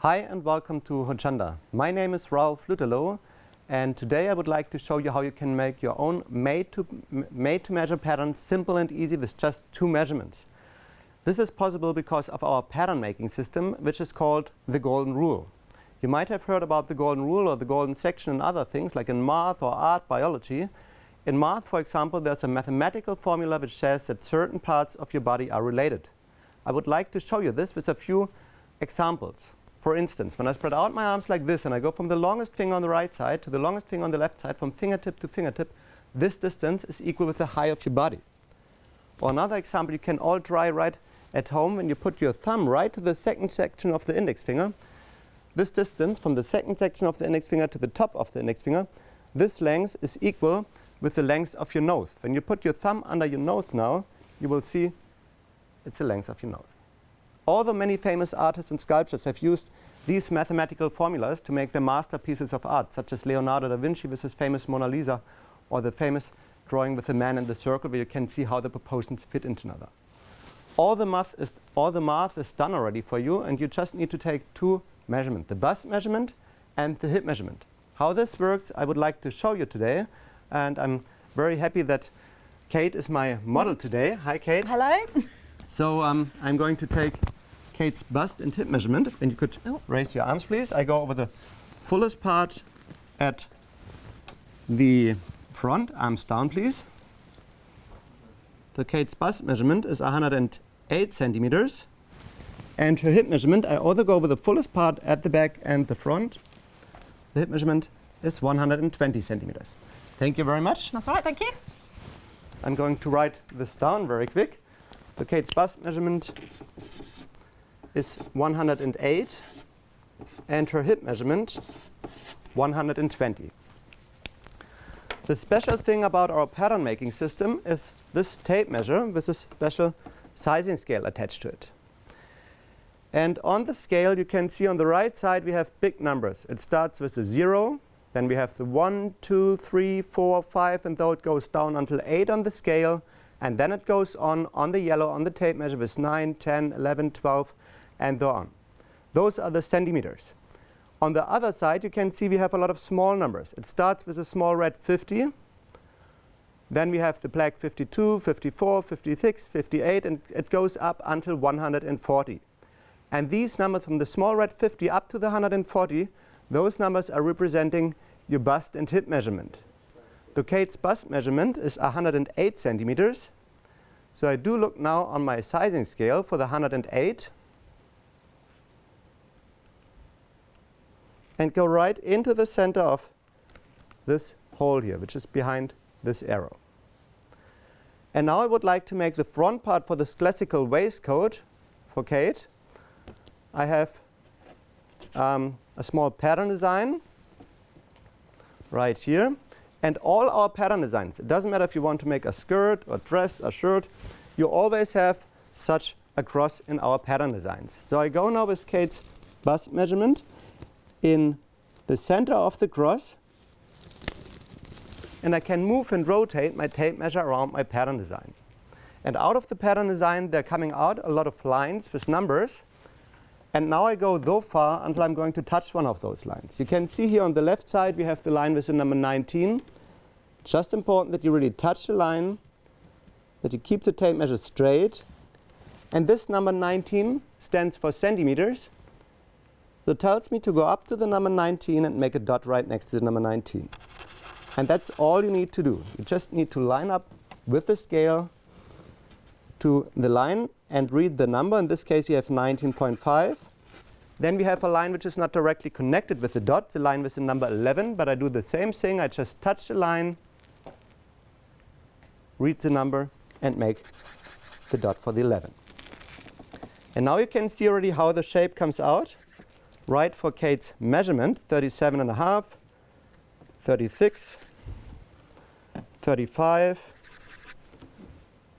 Hi and welcome to Hochanda. My name is Ralph Lutterloh, and today I would like to show you how you can make your own made-to-measure pattern simple and easy with just 2 measurements. This is possible because of our pattern making system, which is called the Golden Rule. You might have heard about the Golden Rule or the Golden Section and other things like in math or art, biology. In math, for example, there's a mathematical formula which says that certain parts of your body are related. I would like to show you this with a few examples. For instance, when I spread out my arms like this and I go from the longest finger on the right side to the longest finger on the left side, from fingertip to fingertip, this distance is equal with the height of your body. Or another example you can all try right at home: when you put your thumb right to the second section of the index finger, this distance from the second section of the index finger to the top of the index finger, this length is equal with the length of your nose. When you put your thumb under your nose now, you will see it's the length of your nose. Although many famous artists and sculptors have used these mathematical formulas to make their masterpieces of art, such as Leonardo da Vinci with his famous Mona Lisa, or the famous drawing with the man in the circle, where you can see how the proportions fit into another. All the math is done already for you, and you just need to take 2 measurements, the bust measurement and the hip measurement. How this works, I would like to show you today, and I'm very happy that Kate is my model today. Hi, Kate. Hello. So I'm going to take Kate's bust and hip measurement, and you could raise your arms, please. I go over the fullest part at the front. Arms down, please. The Kate's bust measurement is 108 centimeters, and her hip measurement, I also go over the fullest part at the back and the front. The hip measurement is 120 centimeters. Thank you very much. That's all right, thank you. I'm going to write this down very quick. The Kate's bust measurement is 108, and her hip measurement 120. The special thing about our pattern making system is this tape measure with a special sizing scale attached to it. And on the scale you can see on the right side we have big numbers. It starts with a 0, then we have the 1, 2, 3, 4, 5, and though it goes down until 8 on the scale, and then it goes on the yellow on the tape measure with 9, 10, 11, 12, and so on. Those are the centimeters. On the other side you can see we have a lot of small numbers. It starts with a small red 50, then we have the black 52, 54, 56, 58, and it goes up until 140. And these numbers from the small red 50 up to the 140, those numbers are representing your bust and hip measurement. The Kate's bust measurement is 108 centimeters. So I do look now on my sizing scale for the 108 and go right into the center of this hole here, which is behind this arrow. And now I would like to make the front part for this classical waistcoat for Kate. I have a small pattern design right here. And all our pattern designs, it doesn't matter if you want to make a skirt or dress, a shirt, you always have such a cross in our pattern designs. So I go now with Kate's bust measurement in the center of the cross, and I can move and rotate my tape measure around my pattern design. And out of the pattern design they're coming out a lot of lines with numbers, and now I go so far until I'm going to touch one of those lines. You can see here on the left side we have the line with the number 19. Just important that you really touch the line, that you keep the tape measure straight. And this number 19 stands for centimeters. So it tells me to go up to the number 19 and make a dot right next to the number 19. And that's all you need to do. You just need to line up with the scale to the line and read the number. In this case we have 19.5. Then we have a line which is not directly connected with the dot, the line with the number 11, but I do the same thing. I just touch the line, read the number, and make the dot for the 11. And now you can see already how the shape comes out. Right for Kate's measurement, 37.5, 36, 35,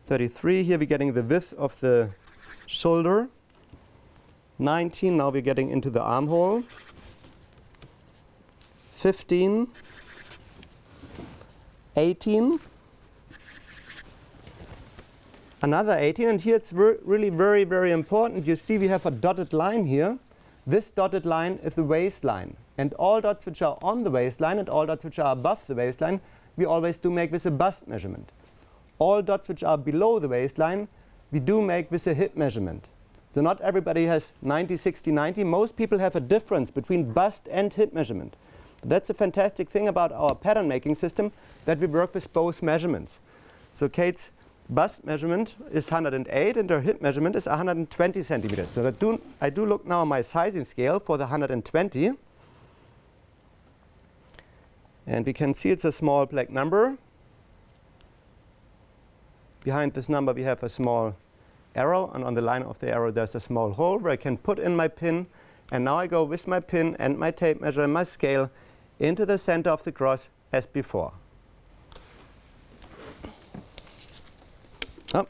33. Here we're getting the width of the shoulder. 19, now we're getting into the armhole. 15, 18, another 18, and here it's really very, very important. You see we have a dotted line here. This dotted line is the waistline. And all dots which are on the waistline and all dots which are above the waistline, we always do make with a bust measurement. All dots which are below the waistline, we do make with a hip measurement. So not everybody has 90, 60, 90. Most people have a difference between bust and hip measurement. That's a fantastic thing about our pattern making system, that we work with both measurements. So Kate's bust measurement is 108 and her hip measurement is 120 centimeters. So I do look now at my sizing scale for the 120. And we can see it's a small black number. Behind this number we have a small arrow, and on the line of the arrow there's a small hole where I can put in my pin. And now I go with my pin and my tape measure and my scale into the center of the cross as before. Up.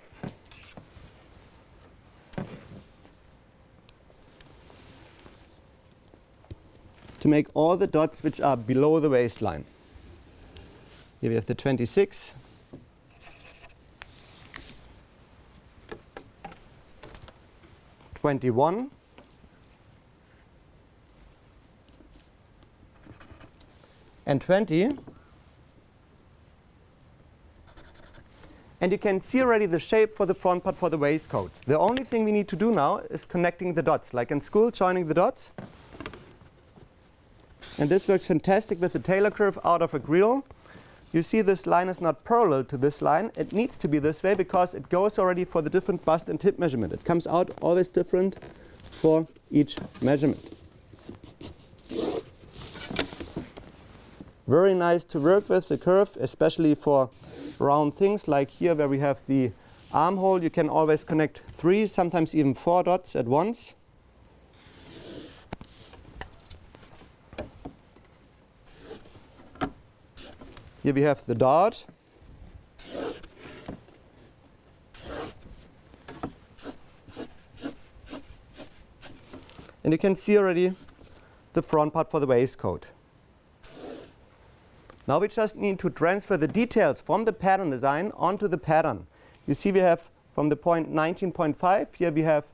To make all the dots which are below the waistline. Here we have the 26. 21. And 20. And you can see already the shape for the front part for the waistcoat. The only thing we need to do now is connecting the dots, like in school, joining the dots. And this works fantastic with the Taylor curve out of a grill. You see this line is not parallel to this line. It needs to be this way because it goes already for the different bust and hip measurement. It comes out always different for each measurement. Very nice to work with, the curve, especially for round things like here where we have the armhole. You can always connect 3, sometimes even 4 dots at once. Here we have the dart. And you can see already the front part for the waistcoat. Now we just need to transfer the details from the pattern design onto the pattern. You see we have from the point 19.5, here we have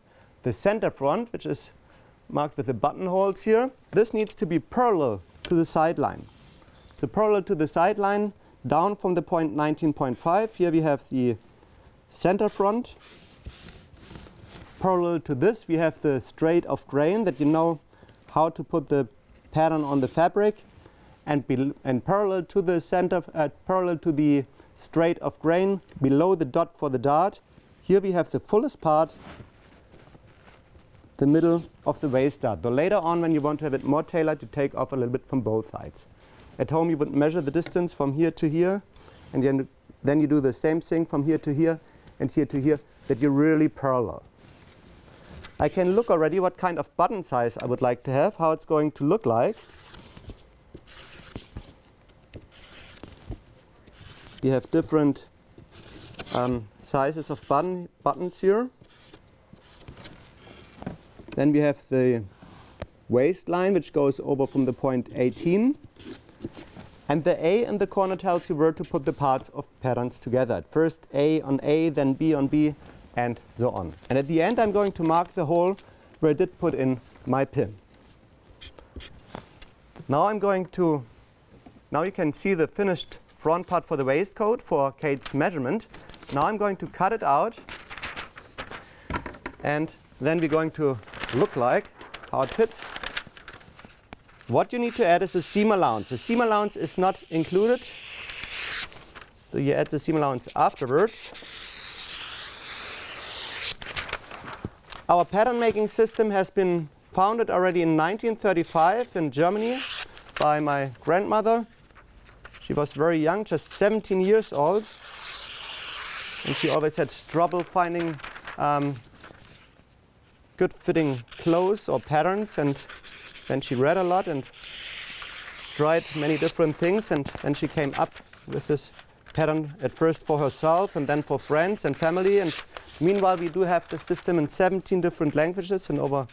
the center front, which is marked with the buttonholes here. This needs to be parallel to the sideline. So parallel to the sideline, down from the point 19.5, here we have the center front. Parallel to this, we have the straight of grain, that you know how to put the pattern on the fabric. And parallel to the center, parallel to the straight of grain, below the dot for the dart, here we have the fullest part, the middle of the waist dart. But later on, when you want to have it more tailored, you take off a little bit from both sides. At home you would measure the distance from here to here, and then you do the same thing from here to here and here to here, that you're really parallel. I can look already what kind of button size I would like to have, how it's going to look like. We have different sizes of buttons here. Then we have the waistline, which goes over from the point 18. And the A in the corner tells you where to put the parts of patterns together. At first A on A, then B on B, and so on. And at the end I'm going to mark the hole where I did put in my pin. Now you can see the finished front part for the waistcoat for Kate's measurement. Now I'm going to cut it out, and then we're going to look like how it fits. What you need to add is a seam allowance. The seam allowance is not included, so you add the seam allowance afterwards. Our pattern making system has been founded already in 1935 in Germany by my grandmother. She was very young, just 17 years old, and she always had trouble finding good fitting clothes or patterns, and then she read a lot and tried many different things, and then she came up with this pattern at first for herself and then for friends and family. And meanwhile we do have the system in 17 different languages in over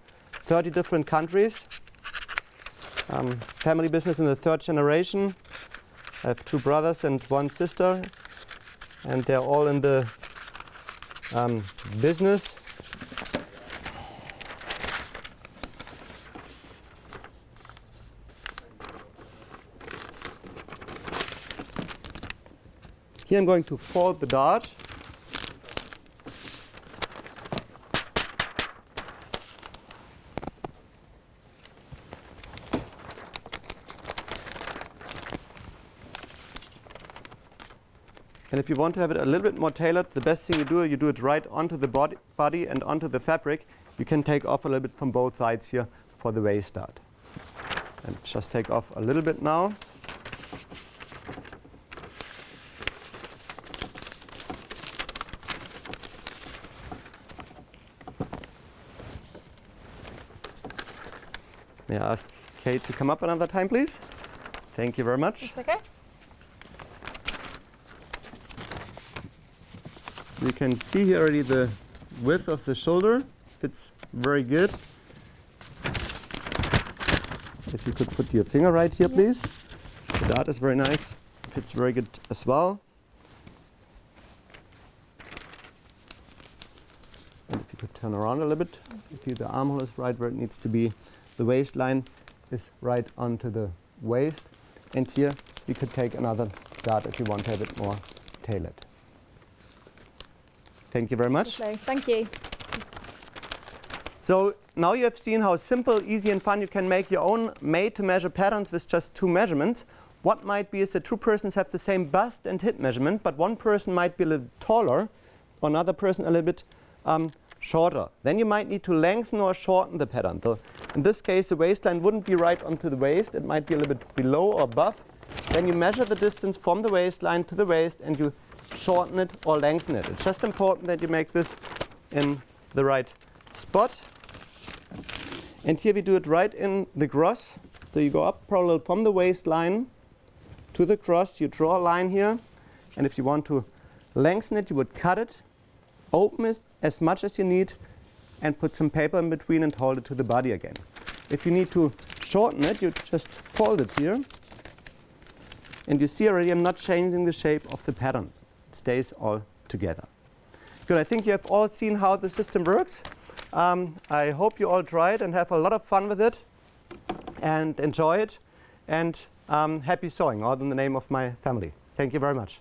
30 different countries. Family business in the 3rd generation. I have 2 brothers and 1 sister, and they're all in the business. Here I'm going to fold the dart. And if you want to have it a little bit more tailored, the best thing you do it right onto the body and onto the fabric. You can take off a little bit from both sides here for the waist dart. And just take off a little bit now. May I ask Kate to come up another time, please? Thank you very much. It's okay. So you can see here already the width of the shoulder. Fits very good. If you could put your finger right here, please. The dart is very nice. Fits very good as well. And if you could turn around a little bit, if the armhole is right where it needs to be, the waistline is right onto the waist. And here you could take another dart if you want to have it more tailored. Thank you very much. Lovely. Thank you. So now you have seen how simple, easy and fun you can make your own made-to-measure patterns with just 2 measurements. What might be is that 2 persons have the same bust and hip measurement, but one person might be a little taller, or another person a little bit shorter. Then you might need to lengthen or shorten the pattern. So in this case, the waistline wouldn't be right onto the waist. It might be a little bit below or above. Then you measure the distance from the waistline to the waist and you shorten it or lengthen it. It's just important that you make this in the right spot. And here we do it right in the cross. So you go up parallel from the waistline to the cross. You draw a line here. And if you want to lengthen it, you would cut it, open it as much as you need, and put some paper in between and hold it to the body again. If you need to shorten it, you just fold it here. And you see already I'm not changing the shape of the pattern. It stays all together. Good, I think you have all seen how the system works. I hope you all try it and have a lot of fun with it and enjoy it. And happy sewing, all in the name of my family. Thank you very much.